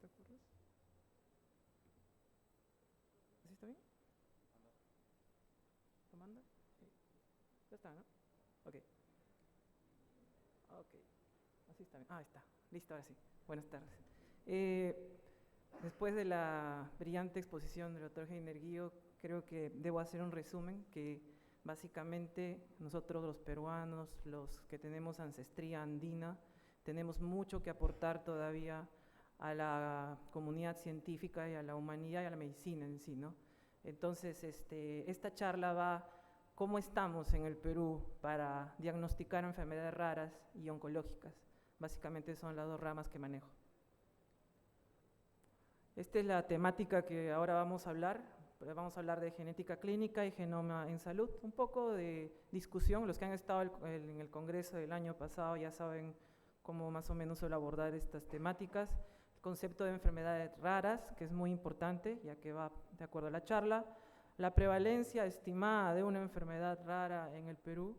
¿Te acuerdas? ¿Así está bien? ¿Lo manda? Sí. Ya está, ¿no? Ok. Ok. Así está bien. Ah, está. Listo, ahora sí. Buenas tardes. Después de la brillante exposición del doctor Heiner Guío, creo que debo hacer un resumen que básicamente nosotros los peruanos, los que tenemos ancestría andina, tenemos mucho que aportar todavía a la comunidad científica y a la humanidad y a la medicina en sí, ¿no? Entonces, esta charla va cómo estamos en el Perú para diagnosticar enfermedades raras y oncológicas. Básicamente son las dos ramas que manejo. Esta es la temática que ahora vamos a hablar. Vamos a hablar de genética clínica y genoma en salud. Un poco de discusión. Los que han estado en el congreso del año pasado ya saben cómo más o menos suelo abordar estas temáticas. El concepto de enfermedades raras, que es muy importante, ya que va de acuerdo a la charla. La prevalencia estimada de una enfermedad rara en el Perú.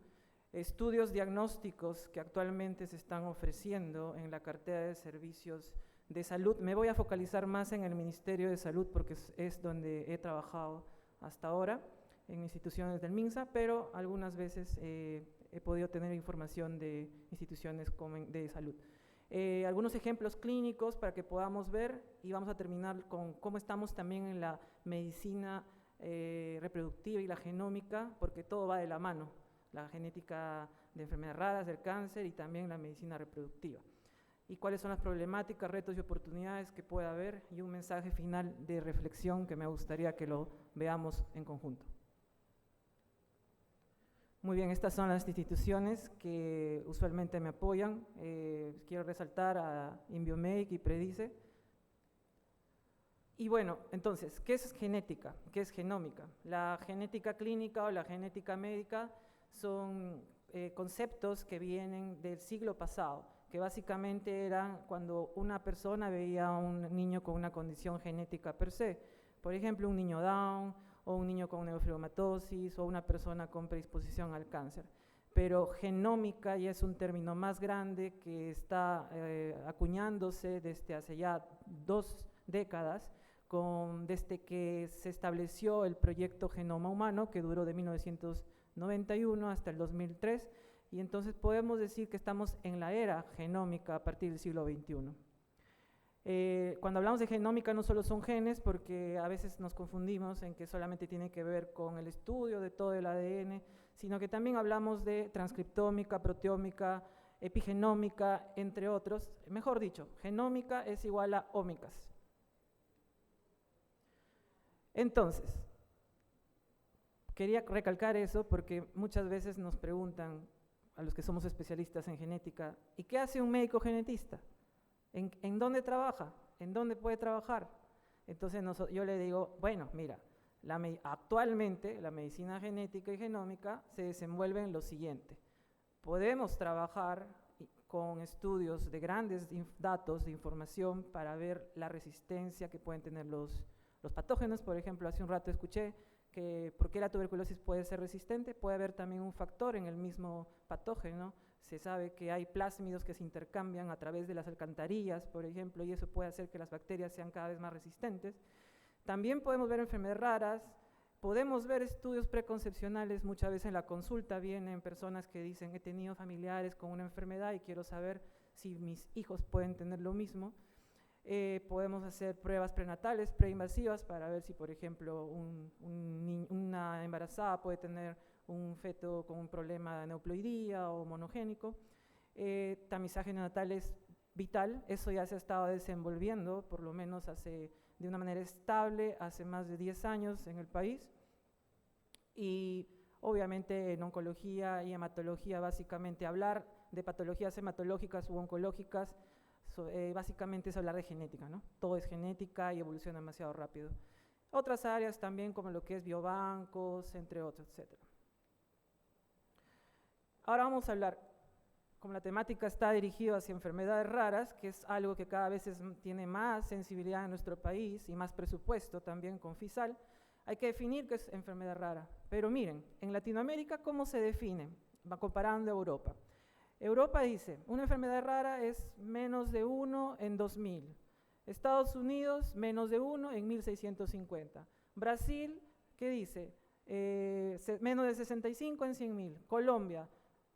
Estudios diagnósticos que actualmente se están ofreciendo en la cartera de servicios de salud. Me voy a focalizar más en el Ministerio de Salud porque es donde he trabajado hasta ahora, en instituciones del MINSA, pero algunas veces he podido tener información de instituciones de salud. Algunos ejemplos clínicos para que podamos ver y vamos a terminar con cómo estamos también en la medicina reproductiva y la genómica, porque todo va de la mano, la genética de enfermedades raras, del cáncer y también la medicina reproductiva. Y cuáles son las problemáticas, retos y oportunidades que puede haber, y un mensaje final de reflexión que me gustaría que lo veamos en conjunto. Muy bien, estas son las instituciones que usualmente me apoyan. Quiero resaltar a Inbiomedic y Predice. Y bueno, entonces, ¿qué es genética? ¿Qué es genómica? La genética clínica o la genética médica son conceptos que vienen del siglo pasado, que básicamente eran cuando una persona veía a un niño con una condición genética per se, por ejemplo, un niño Down, o un niño con neurofibromatosis, o una persona con predisposición al cáncer. Pero genómica ya es un término más grande que está acuñándose desde hace ya 2 décadas, desde que se estableció el proyecto Genoma Humano, que duró de 1991 hasta el 2003, y entonces podemos decir que estamos en la era genómica a partir del siglo XXI. Cuando hablamos de genómica no solo son genes, porque a veces nos confundimos en que solamente tiene que ver con el estudio de todo el ADN, sino que también hablamos de transcriptómica, proteómica, epigenómica, entre otros. Mejor dicho, genómica es igual a ómicas. Entonces, quería recalcar eso porque muchas veces nos preguntan a los que somos especialistas en genética, ¿y qué hace un médico genetista? ¿En dónde trabaja? ¿En dónde puede trabajar? Entonces yo le digo, bueno, mira, actualmente la medicina genética y genómica se desenvuelve en lo siguiente. Podemos trabajar con estudios de grandes datos de información para ver la resistencia que pueden tener los patógenos. Por ejemplo, hace un rato escuché que por qué la tuberculosis puede ser resistente. Puede haber también un factor en el mismo patógeno. Se sabe que hay plásmidos que se intercambian a través de las alcantarillas, por ejemplo, y eso puede hacer que las bacterias sean cada vez más resistentes. También podemos ver enfermedades raras, podemos ver estudios preconcepcionales. Muchas veces en la consulta vienen personas que dicen, he tenido familiares con una enfermedad y quiero saber si mis hijos pueden tener lo mismo. Podemos hacer pruebas prenatales, preinvasivas, para ver si, por ejemplo, una embarazada puede tener un feto con un problema de neoploidía o monogénico. Tamizaje neonatal es vital, eso ya se ha estado desenvolviendo, por lo menos de una manera estable, hace más de 10 años en el país. Y obviamente en oncología y hematología, básicamente hablar de patologías hematológicas u oncológicas, básicamente es hablar de genética, ¿no? Todo es genética y evoluciona demasiado rápido. Otras áreas también como lo que es biobancos, entre otros, etc. Ahora vamos a hablar, como la temática está dirigida hacia enfermedades raras, que es algo que cada vez tiene más sensibilidad en nuestro país y más presupuesto también con FISAL, hay que definir qué es enfermedad rara. Pero miren, en Latinoamérica, ¿cómo se define? Va comparando a Europa. Europa dice, una enfermedad rara es menos de 1 en 2000. Estados Unidos, menos de 1 en 1650. Brasil, ¿qué dice? Menos de 65 en 100.000. Colombia,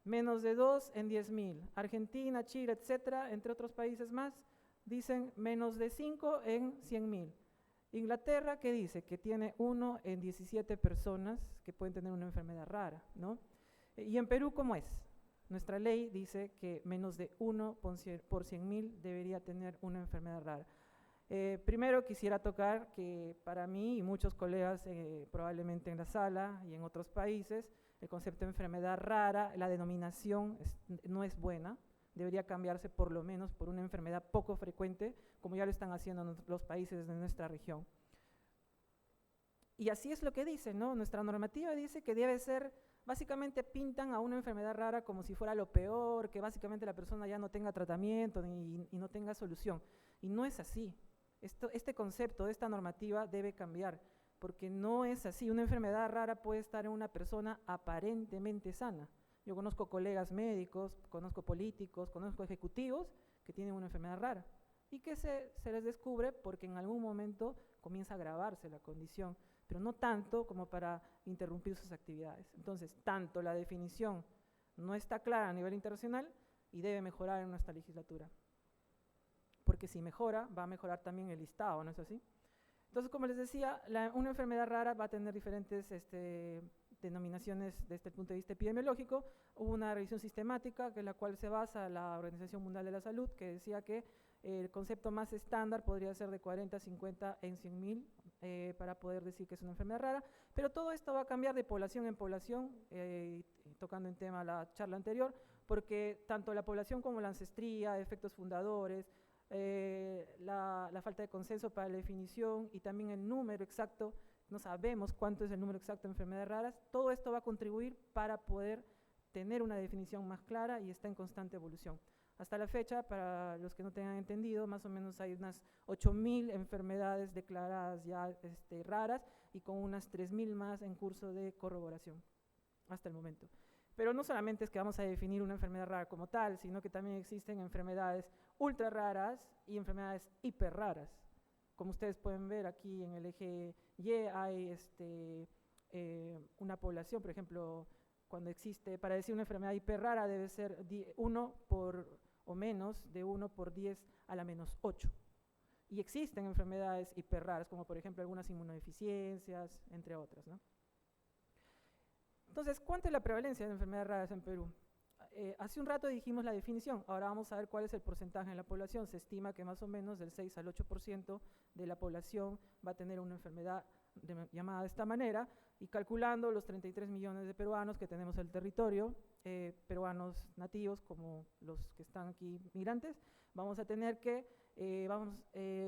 menos de 2 en 10.000. Argentina, Chile, etcétera, entre otros países más, dicen menos de 5 en 100.000. Inglaterra, ¿qué dice? Que tiene 1 en 17 personas que pueden tener una enfermedad rara, ¿no? Y en Perú, ¿cómo es? Nuestra ley dice que menos de 1 por 100.000 debería tener una enfermedad rara. Primero quisiera tocar que para mí y muchos colegas probablemente en la sala y en otros países, el concepto de enfermedad rara, la denominación no es buena, debería cambiarse por lo menos por una enfermedad poco frecuente, como ya lo están haciendo los países de nuestra región. Y así es lo que dice, ¿no? Nuestra normativa dice que debe ser, básicamente pintan a una enfermedad rara como si fuera lo peor, que básicamente la persona ya no tenga tratamiento y no tenga solución. Y no es así. Este concepto, esta normativa debe cambiar, porque no es así. Una enfermedad rara puede estar en una persona aparentemente sana. Yo conozco colegas médicos, conozco políticos, conozco ejecutivos que tienen una enfermedad rara y que se les descubre porque en algún momento comienza a agravarse la condición, pero no tanto como para interrumpir sus actividades. Entonces, tanto la definición no está clara a nivel internacional y debe mejorar en nuestra legislatura. Porque si mejora, va a mejorar también el listado, ¿no es así? Entonces, como les decía, una enfermedad rara va a tener diferentes denominaciones desde el punto de vista epidemiológico. Hubo una revisión sistemática, que es la cual se basa la Organización Mundial de la Salud, que decía que el concepto más estándar podría ser de 40 50 en 100.000 para poder decir que es una enfermedad rara, pero todo esto va a cambiar de población en población, tocando en tema la charla anterior, porque tanto la población como la ancestría, efectos fundadores, la falta de consenso para la definición y también el número exacto, no sabemos cuánto es el número exacto de enfermedades raras, todo esto va a contribuir para poder tener una definición más clara y está en constante evolución. Hasta la fecha, para los que no tengan entendido, más o menos hay unas 8.000 enfermedades declaradas ya raras y con unas 3.000 más en curso de corroboración hasta el momento. Pero no solamente es que vamos a definir una enfermedad rara como tal, sino que también existen enfermedades ultra raras y enfermedades hiper raras. Como ustedes pueden ver aquí en el eje Y hay una población, por ejemplo, cuando existe, para decir una enfermedad hiper rara debe ser 1 o menos de 1 por 10 a la menos 8. Y existen enfermedades hiper raras, como por ejemplo algunas inmunodeficiencias, entre otras, ¿no? Entonces, ¿cuánto es la prevalencia de enfermedades raras en Perú? Hace un rato dijimos la definición, ahora vamos a ver cuál es el porcentaje en la población. Se estima que más o menos del 6 al 8% de la población va a tener una enfermedad llamada de esta manera, y calculando los 33 millones de peruanos que tenemos en el territorio, peruanos nativos como los que están aquí migrantes, vamos a tener que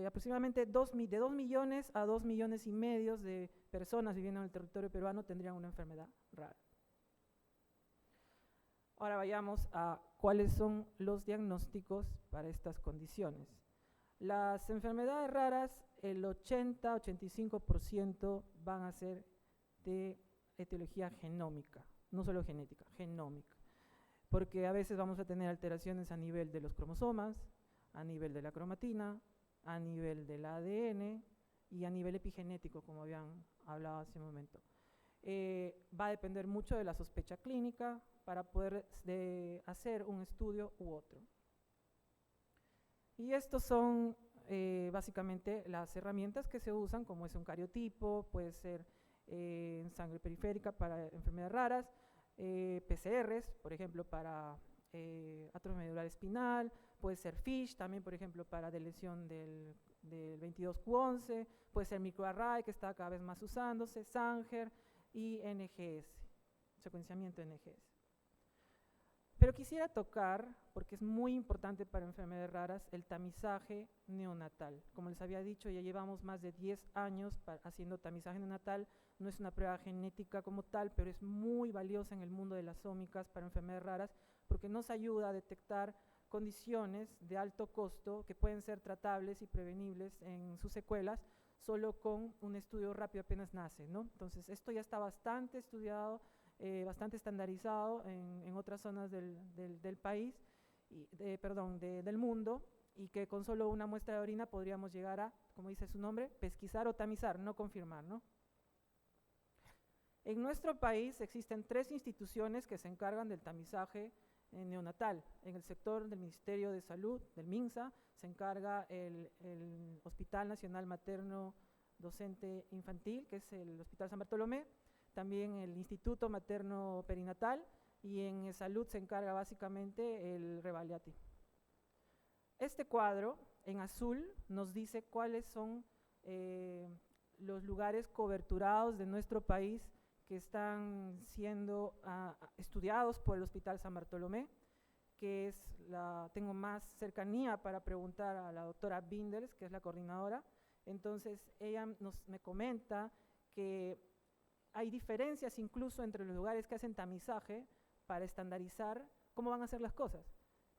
aproximadamente de 2 millones a 2,5 millones de personas viviendo en el territorio peruano tendrían una enfermedad rara. Ahora vayamos a cuáles son los diagnósticos para estas condiciones. Las enfermedades raras, el 80-85% van a ser de etiología genómica, no solo genética, genómica, porque a veces vamos a tener alteraciones a nivel de los cromosomas, a nivel de la cromatina, a nivel del ADN y a nivel epigenético, como habían hablado hace un momento. Va a depender mucho de la sospecha clínica para poder hacer un estudio u otro. Y estos son básicamente las herramientas que se usan, como es un cariotipo, puede ser sangre periférica para enfermedades raras, PCRs, por ejemplo, para atrofia medular espinal, puede ser FISH también, por ejemplo, para lesión del 22q11, puede ser microarray, que está cada vez más usándose, Sanger y NGS, secuenciamiento NGS. Pero quisiera tocar, porque es muy importante para enfermedades raras, el tamizaje neonatal. Como les había dicho, ya llevamos más de 10 años haciendo tamizaje neonatal. No es una prueba genética como tal, pero es muy valiosa en el mundo de las ómicas para enfermedades raras, porque nos ayuda a detectar condiciones de alto costo que pueden ser tratables y prevenibles en sus secuelas solo con un estudio rápido apenas nace, ¿no? Entonces, esto ya está bastante estudiado, bastante estandarizado en otras zonas del país, del mundo, y que con solo una muestra de orina podríamos llegar a, como dice su nombre, pesquisar o tamizar, no confirmar, ¿no? En nuestro país existen 3 instituciones que se encargan del tamizaje neonatal. En el sector del Ministerio de Salud, del MINSA, se encarga el Hospital Nacional Materno Docente Infantil, que es el Hospital San Bartolomé, también el Instituto Materno Perinatal, y en salud se encarga básicamente el Rebagliati. Este cuadro en azul nos dice cuáles son los lugares coberturados de nuestro país que están siendo estudiados por el Hospital San Bartolomé, que es tengo más cercanía para preguntar a la doctora Binders, que es la coordinadora. Entonces ella me comenta que hay diferencias incluso entre los lugares que hacen tamizaje para estandarizar cómo van a hacer las cosas.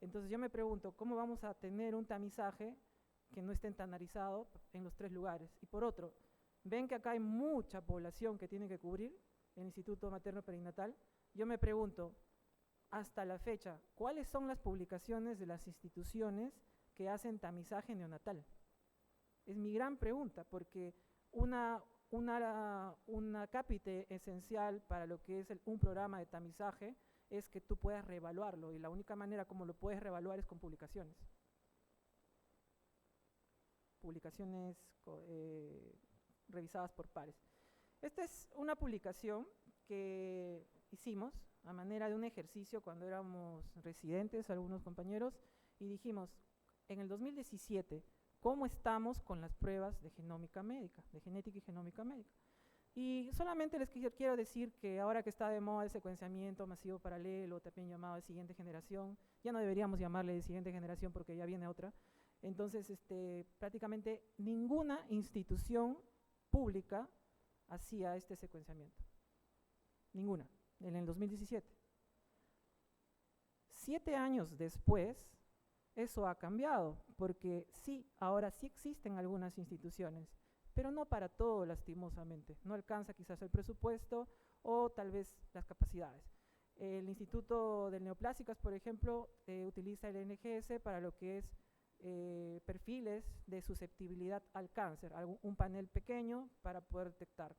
Entonces yo me pregunto, ¿cómo vamos a tener un tamizaje que no esté estandarizado en los 3 lugares? Y por otro, ven que acá hay mucha población que tiene que cubrir el Instituto Materno Perinatal. Yo me pregunto, hasta la fecha, ¿cuáles son las publicaciones de las instituciones que hacen tamizaje neonatal? Es mi gran pregunta, porque una cápite esencial para lo que es un programa de tamizaje es que tú puedas reevaluarlo, y la única manera como lo puedes reevaluar es con publicaciones. Publicaciones revisadas por pares. Esta es una publicación que hicimos a manera de un ejercicio cuando éramos residentes, algunos compañeros, y dijimos, en el 2017, ¿cómo estamos con las pruebas de genómica médica, de genética y genómica médica? Y solamente les quiero decir que ahora que está de moda el secuenciamiento masivo paralelo, también llamado de siguiente generación, ya no deberíamos llamarle de siguiente generación porque ya viene otra. Entonces, prácticamente ninguna institución pública hacía este secuenciamiento. Ninguna, en el 2017. 7 años después, eso ha cambiado, porque sí, ahora sí existen algunas instituciones, pero no para todo, lastimosamente. No alcanza quizás el presupuesto o tal vez las capacidades. El Instituto de Neoplásicas, por ejemplo, utiliza el NGS para lo que es perfiles de susceptibilidad al cáncer, un panel pequeño para poder detectar.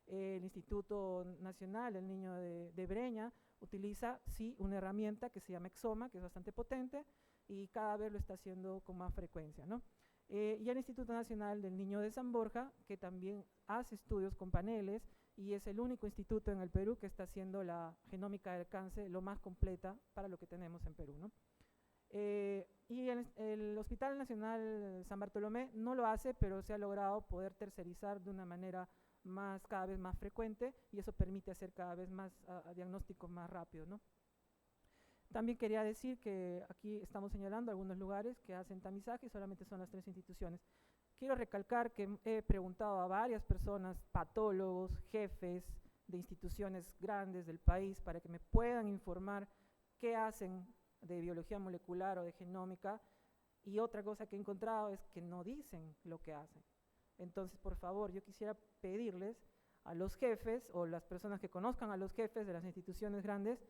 El Instituto Nacional del Niño de Breña utiliza, sí, una herramienta que se llama Exoma, que es bastante potente, y cada vez lo está haciendo con más frecuencia, ¿no? Y el Instituto Nacional del Niño de San Borja, que también hace estudios con paneles, y es el único instituto en el Perú que está haciendo la genómica del cáncer lo más completa para lo que tenemos en Perú, ¿no? Y el Hospital Nacional San Bartolomé no lo hace, pero se ha logrado poder tercerizar de una manera cada vez más frecuente, y eso permite hacer cada vez más diagnósticos más rápidos, ¿no? También quería decir que aquí estamos señalando algunos lugares que hacen tamizaje y solamente son las 3 instituciones. Quiero recalcar que he preguntado a varias personas, patólogos, jefes de instituciones grandes del país, para que me puedan informar qué hacen de biología molecular o de genómica, y otra cosa que he encontrado es que no dicen lo que hacen. Entonces, por favor, yo quisiera pedirles a los jefes o las personas que conozcan a los jefes de las instituciones grandes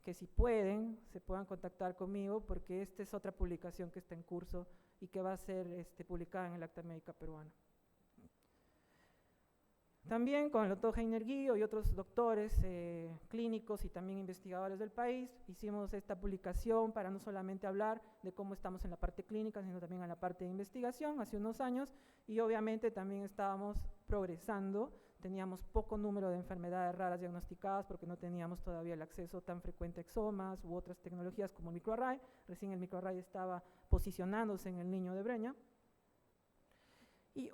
que si pueden, se puedan contactar conmigo, porque esta es otra publicación que está en curso y que va a ser publicada en el Acta Médica Peruana. También con el doctor Heiner Guío y otros doctores clínicos y también investigadores del país, hicimos esta publicación para no solamente hablar de cómo estamos en la parte clínica, sino también en la parte de investigación hace unos años, y obviamente también estábamos progresando. Teníamos poco número de enfermedades raras diagnosticadas porque no teníamos todavía el acceso tan frecuente a exomas u otras tecnologías como el microarray. Recién el microarray estaba posicionándose en el niño de Breña. Y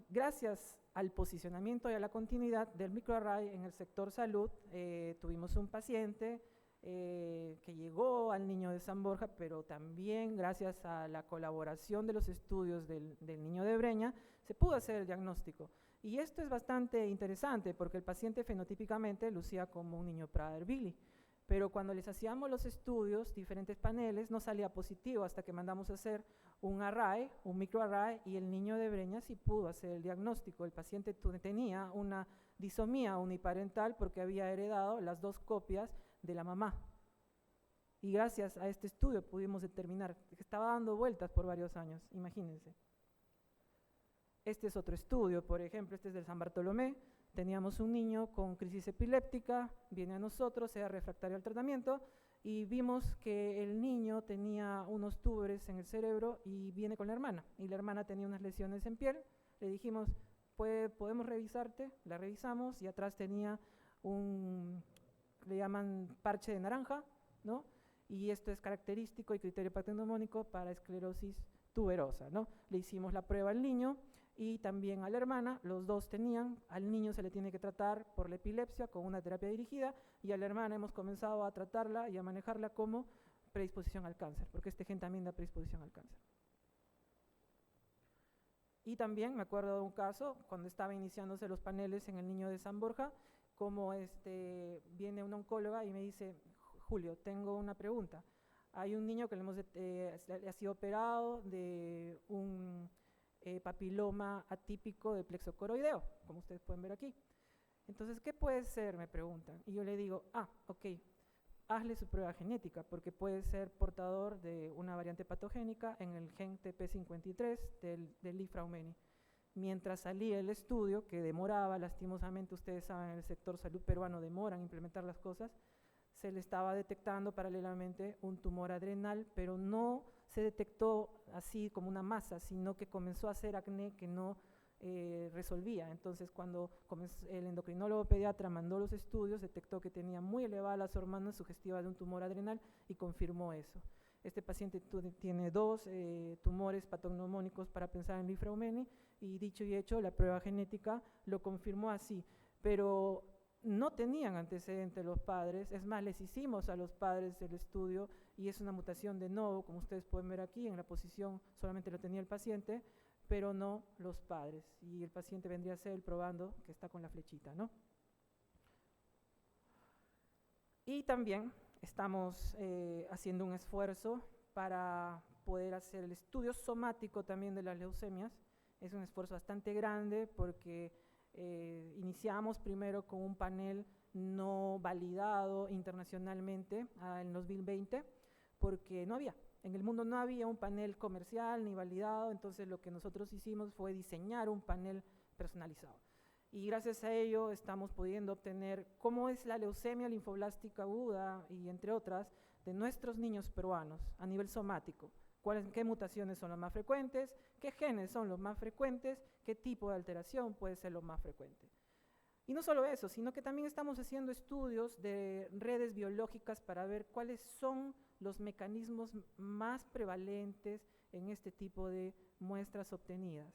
gracias al posicionamiento y a la continuidad del microarray en el sector salud, tuvimos un paciente que llegó al niño de San Borja, pero también gracias a la colaboración de los estudios del niño de Breña, se pudo hacer el diagnóstico. Y esto es bastante interesante porque el paciente fenotípicamente lucía como un niño Prader-Willi, pero cuando les hacíamos los estudios, diferentes paneles, no salía positivo hasta que mandamos a hacer un array, un microarray, y el niño de Breña sí pudo hacer el diagnóstico. El paciente tenía una disomía uniparental porque había heredado las 2 copias de la mamá. Y gracias a este estudio pudimos determinar que estaba dando vueltas por varios años, imagínense. Este es otro estudio, por ejemplo, este es del San Bartolomé. Teníamos un niño con crisis epiléptica, viene a nosotros, era refractario al tratamiento, y vimos que el niño tenía unos túbares en el cerebro y viene con la hermana, y la hermana tenía unas lesiones en piel. Le dijimos, ¿podemos revisarte? La revisamos y atrás tenía le llaman parche de naranja, ¿no? Y esto es característico y criterio patognomónico para esclerosis tuberosa, ¿no? Le hicimos la prueba al niño y también a la hermana, los dos tenían. Al niño se le tiene que tratar por la epilepsia con una terapia dirigida, y a la hermana hemos comenzado a tratarla y a manejarla como predisposición al cáncer, porque este gen también da predisposición al cáncer. Y también me acuerdo de un caso, cuando estaba iniciándose los paneles en el niño de San Borja, como viene una oncóloga y me dice, Julio, tengo una pregunta. Hay un niño que le ha sido operado de un papiloma atípico de plexo coroideo, como ustedes pueden ver aquí. Entonces, ¿qué puede ser?, me preguntan. Y yo le digo, ok, hazle su prueba genética, porque puede ser portador de una variante patogénica en el gen TP53 del Li-Fraumeni. Mientras salía el estudio, que demoraba, lastimosamente, ustedes saben, en el sector salud peruano demoran implementar las cosas, se le estaba detectando paralelamente un tumor adrenal, pero no se detectó así como una masa, sino que comenzó a hacer acné que no resolvía. Entonces, cuando el endocrinólogo pediatra mandó los estudios, detectó que tenía muy elevadas las hormonas sugestivas de un tumor adrenal y confirmó eso. Este paciente tiene 2 tumores patognomónicos para pensar en Li-Fraumeni, y dicho y hecho, la prueba genética lo confirmó así, pero no tenían antecedentes los padres. Es más, les hicimos a los padres el estudio y es una mutación de novo, como ustedes pueden ver aquí, en la posición solamente lo tenía el paciente, pero no los padres, y el paciente vendría a ser el probando que está con la flechita, ¿no? Y también estamos haciendo un esfuerzo para poder hacer el estudio somático también de las leucemias. Es un esfuerzo bastante grande porque iniciamos primero con un panel no validado internacionalmente en 2020, porque no había. En el mundo no había un panel comercial ni validado, entonces lo que nosotros hicimos fue diseñar un panel personalizado. Y gracias a ello estamos pudiendo obtener cómo es la leucemia linfoblástica aguda y entre otras de nuestros niños peruanos a nivel somático. ¿Qué mutaciones son las más frecuentes? ¿Qué genes son los más frecuentes? ¿Qué tipo de alteración puede ser lo más frecuente? Y no solo eso, sino que también estamos haciendo estudios de redes biológicas para ver cuáles son los mecanismos más prevalentes en este tipo de muestras obtenidas.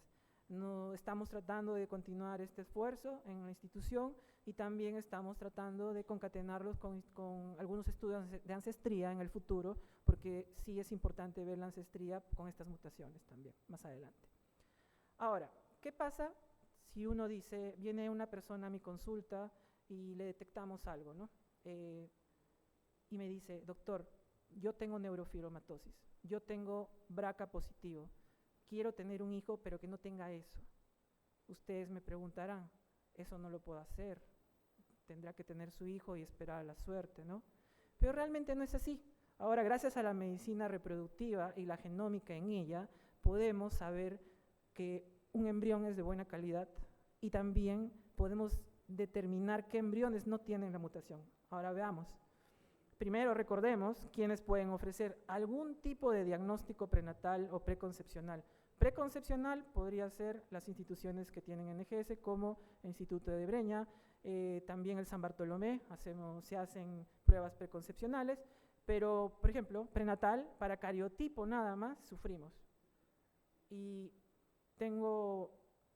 Estamos tratando de continuar este esfuerzo en la institución y también estamos tratando de concatenarlos con algunos estudios de ancestría en el futuro, porque sí es importante ver la ancestría con estas mutaciones también, más adelante. Ahora, ¿qué pasa si uno dice, viene una persona a mi consulta y le detectamos algo, ¿no? Y me dice, doctor, yo tengo neurofibromatosis, yo tengo BRCA positivo, quiero tener un hijo pero que no tenga eso. Ustedes me preguntarán, eso no lo puedo hacer, tendrá que tener su hijo y esperar a la suerte, ¿no? Pero realmente no es así. Ahora, gracias a la medicina reproductiva y la genómica en ella, podemos saber que un embrión es de buena calidad y también podemos determinar qué embriones no tienen la mutación. Ahora veamos. Primero recordemos quiénes pueden ofrecer algún tipo de diagnóstico prenatal o preconcepcional. Preconcepcional podría ser las instituciones que tienen NGS, como el Instituto de Breña, también el San Bartolomé, se hacen pruebas preconcepcionales, pero, por ejemplo, prenatal, para cariotipo nada más, sufrimos. Y tengo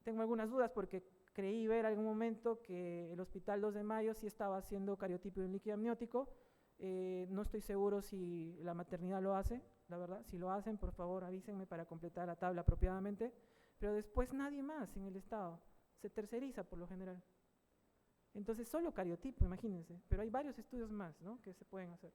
algunas dudas porque creí ver algún momento que el Hospital 2 de Mayo sí estaba haciendo cariotipo de un líquido amniótico. No estoy seguro si la maternidad lo hace, la verdad. Si lo hacen, por favor avísenme para completar la tabla apropiadamente, pero después nadie más en el estado, se terceriza por lo general. Entonces solo cariotipo, imagínense, pero hay varios estudios más, ¿no?, que se pueden hacer.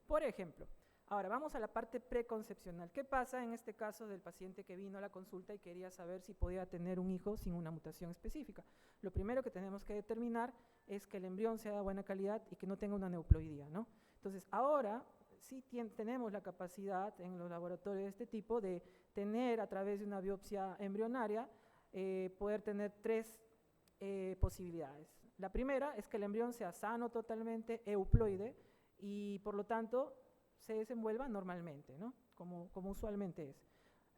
Por ejemplo, ahora vamos a la parte preconcepcional. ¿Qué pasa en este caso del paciente que vino a la consulta y quería saber si podía tener un hijo sin una mutación específica? Lo primero que tenemos que determinar es que el embrión sea de buena calidad y que no tenga una neuploidía, ¿no? Entonces, ahora sí tenemos la capacidad en los laboratorios de este tipo de tener a través de una biopsia embrionaria, poder tener tres posibilidades. La primera es que el embrión sea sano totalmente, euploide, y por lo tanto se desenvuelva normalmente, ¿no? como usualmente es.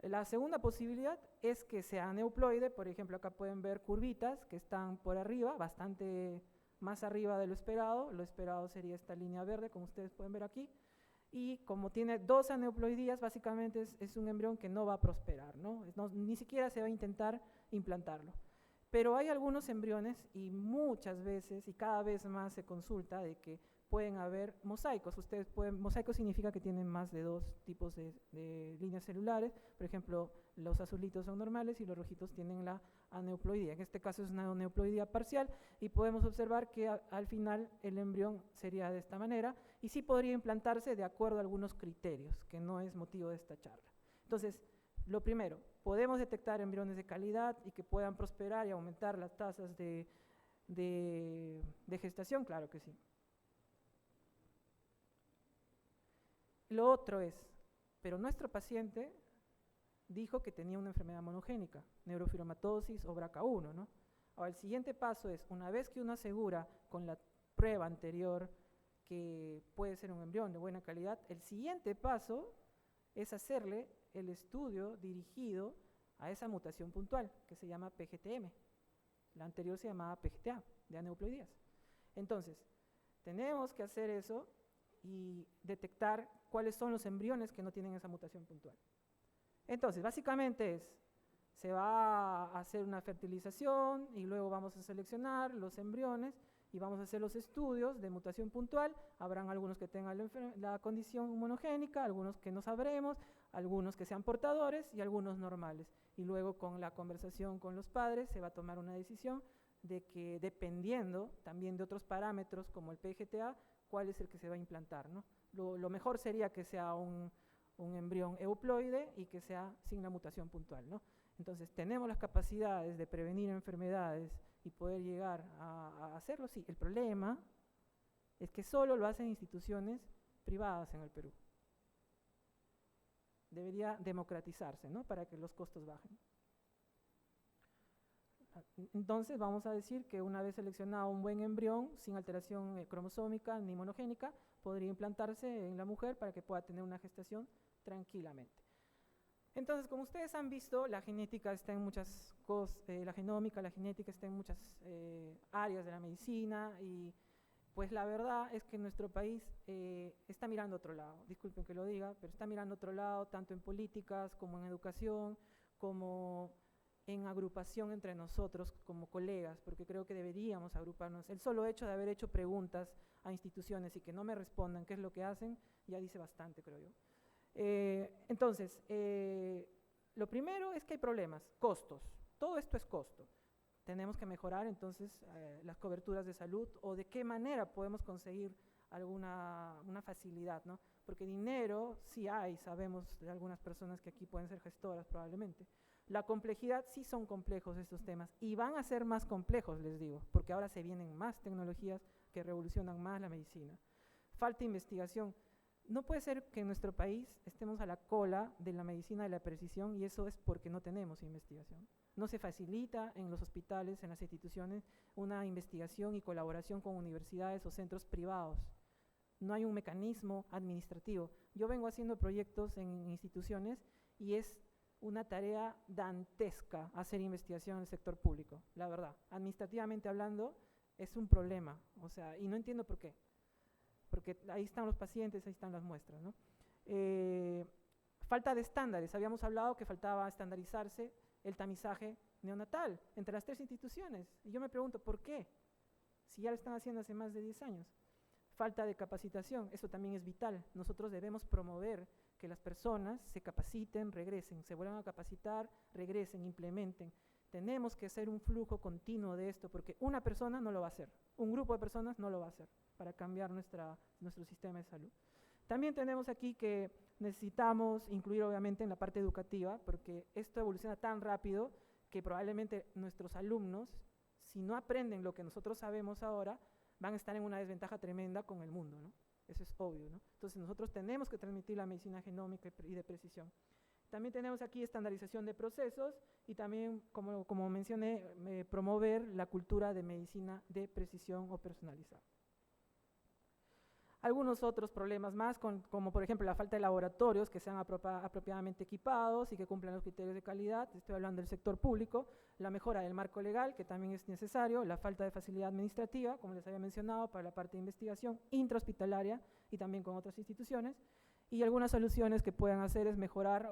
La segunda posibilidad es que sea aneuploide, por ejemplo acá pueden ver curvitas que están por arriba, bastante más arriba de lo esperado sería esta línea verde como ustedes pueden ver aquí, y como tiene dos aneuploidías básicamente es un embrión que no va a prosperar, ¿no? Ni siquiera se va a intentar implantarlo. Pero hay algunos embriones y muchas veces y cada vez más se consulta de que pueden haber mosaicos. Mosaico significa que tienen más de dos tipos de líneas celulares. Por ejemplo, los azulitos son normales y los rojitos tienen la aneuploidía. En este caso es una aneuploidía parcial y podemos observar que al final el embrión sería de esta manera y sí podría implantarse de acuerdo a algunos criterios, que no es motivo de esta charla. Entonces, lo primero, podemos detectar embriones de calidad y que puedan prosperar y aumentar las tasas de gestación, claro que sí. Lo otro es, pero nuestro paciente dijo que tenía una enfermedad monogénica, neurofibromatosis o BRCA1, ¿no? Ahora, el siguiente paso es, una vez que uno asegura con la prueba anterior que puede ser un embrión de buena calidad, el siguiente paso es hacerle el estudio dirigido a esa mutación puntual, que se llama PGTM. La anterior se llamaba PGTA, de aneuploidías. Entonces, tenemos que hacer eso y detectar cuáles son los embriones que no tienen esa mutación puntual. Entonces, básicamente se va a hacer una fertilización y luego vamos a seleccionar los embriones y vamos a hacer los estudios de mutación puntual. Habrán algunos que tengan la condición monogénica, algunos que no sabremos, algunos que sean portadores y algunos normales. Y luego con la conversación con los padres se va a tomar una decisión de que dependiendo también de otros parámetros como el PGTA, cuál es el que se va a implantar, ¿no? Lo mejor sería que sea un embrión euploide y que sea sin la mutación puntual, ¿no? Entonces, tenemos las capacidades de prevenir enfermedades y poder llegar a hacerlo, sí. El problema es que solo lo hacen instituciones privadas en el Perú. Debería democratizarse, ¿no? Para que los costos bajen. Entonces vamos a decir que una vez seleccionado un buen embrión sin alteración cromosómica ni monogénica, podría implantarse en la mujer para que pueda tener una gestación tranquilamente. Entonces, como ustedes han visto, la genética está en muchas cosas, la genómica, la genética está en muchas áreas de la medicina y pues la verdad es que nuestro país está mirando a otro lado, disculpen que lo diga, pero está mirando a otro lado tanto en políticas como en educación, como en agrupación entre nosotros como colegas, porque creo que deberíamos agruparnos. El solo hecho de haber hecho preguntas a instituciones y que no me respondan qué es lo que hacen, ya dice bastante, creo yo. Entonces, lo primero es que hay problemas, costos, todo esto es costo. Tenemos que mejorar entonces las coberturas de salud o de qué manera podemos conseguir una facilidad, ¿no? Porque dinero sí hay, sabemos de algunas personas que aquí pueden ser gestoras probablemente. La complejidad, sí son complejos estos temas y van a ser más complejos, les digo, porque ahora se vienen más tecnologías que revolucionan más la medicina. Falta investigación. No puede ser que en nuestro país estemos a la cola de la medicina de la precisión y eso es porque no tenemos investigación. No se facilita en los hospitales, en las instituciones, una investigación y colaboración con universidades o centros privados. No hay un mecanismo administrativo. Yo vengo haciendo proyectos en instituciones y es una tarea dantesca hacer investigación en el sector público, la verdad. Administrativamente hablando, es un problema, o sea, y no entiendo por qué. Porque ahí están los pacientes, ahí están las muestras, ¿no? Falta de estándares, habíamos hablado que faltaba estandarizarse el tamizaje neonatal entre las tres instituciones, y yo me pregunto, ¿por qué? Si ya lo están haciendo hace más de 10 años. Falta de capacitación, eso también es vital, nosotros debemos promover que las personas se capaciten, regresen, se vuelvan a capacitar, regresen, implementen. Tenemos que hacer un flujo continuo de esto, porque una persona no lo va a hacer, un grupo de personas no lo va a hacer, para cambiar nuestro sistema de salud. También tenemos aquí que necesitamos incluir obviamente en la parte educativa, porque esto evoluciona tan rápido que probablemente nuestros alumnos, si no aprenden lo que nosotros sabemos ahora, van a estar en una desventaja tremenda con el mundo, ¿no? eso es obvio, ¿no? Entonces nosotros tenemos que transmitir la medicina genómica y de precisión. También tenemos aquí estandarización de procesos y también, como mencioné, promover la cultura de medicina de precisión o personalizada. Algunos otros problemas más, como por ejemplo la falta de laboratorios que sean apropiadamente equipados y que cumplan los criterios de calidad, estoy hablando del sector público, la mejora del marco legal, que también es necesario, la falta de facilidad administrativa, como les había mencionado, para la parte de investigación intrahospitalaria y también con otras instituciones, y algunas soluciones que puedan hacer es mejorar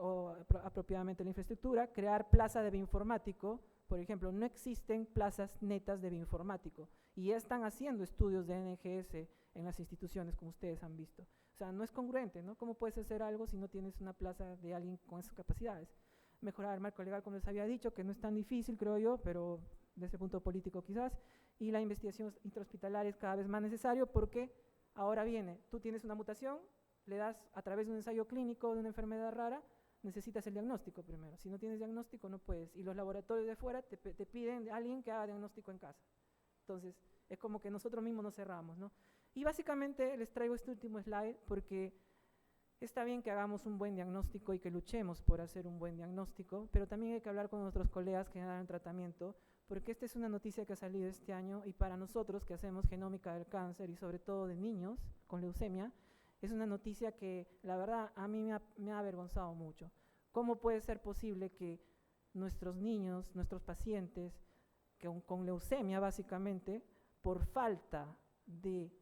apropiadamente la infraestructura, crear plaza de bioinformático. Por ejemplo, no existen plazas netas de bioinformático y ya están haciendo estudios de NGS en las instituciones, como ustedes han visto. O sea, no es congruente, ¿no? ¿Cómo puedes hacer algo si no tienes una plaza de alguien con esas capacidades? Mejorar el marco legal, como les había dicho, que no es tan difícil, creo yo, pero desde el punto político quizás, y la investigación intrahospitalaria es cada vez más necesario porque ahora viene, tú tienes una mutación, le das a través de un ensayo clínico de una enfermedad rara, necesitas el diagnóstico primero. Si no tienes diagnóstico no puedes. Y los laboratorios de fuera te piden a alguien que haga diagnóstico en casa. Entonces, es como que nosotros mismos nos cerramos, ¿no? Y básicamente les traigo este último slide porque está bien que hagamos un buen diagnóstico y que luchemos por hacer un buen diagnóstico, pero también hay que hablar con nuestros colegas que dan tratamiento, porque esta es una noticia que ha salido este año y para nosotros que hacemos genómica del cáncer y sobre todo de niños con leucemia, es una noticia que la verdad a mí me ha avergonzado mucho. ¿Cómo puede ser posible que nuestros niños, nuestros pacientes con leucemia básicamente, por falta de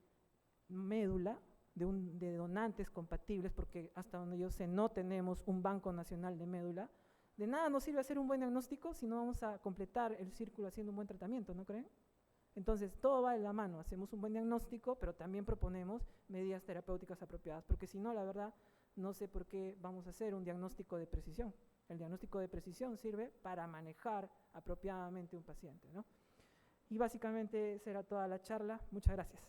médula, de donantes compatibles, porque hasta donde yo sé no tenemos un banco nacional de médula, de nada nos sirve hacer un buen diagnóstico si no vamos a completar el círculo haciendo un buen tratamiento, ¿no creen? Entonces, todo va de la mano, hacemos un buen diagnóstico, pero también proponemos medidas terapéuticas apropiadas, porque si no, la verdad, no sé por qué vamos a hacer un diagnóstico de precisión. El diagnóstico de precisión sirve para manejar apropiadamente un paciente, ¿no? Y básicamente será toda la charla. Muchas gracias.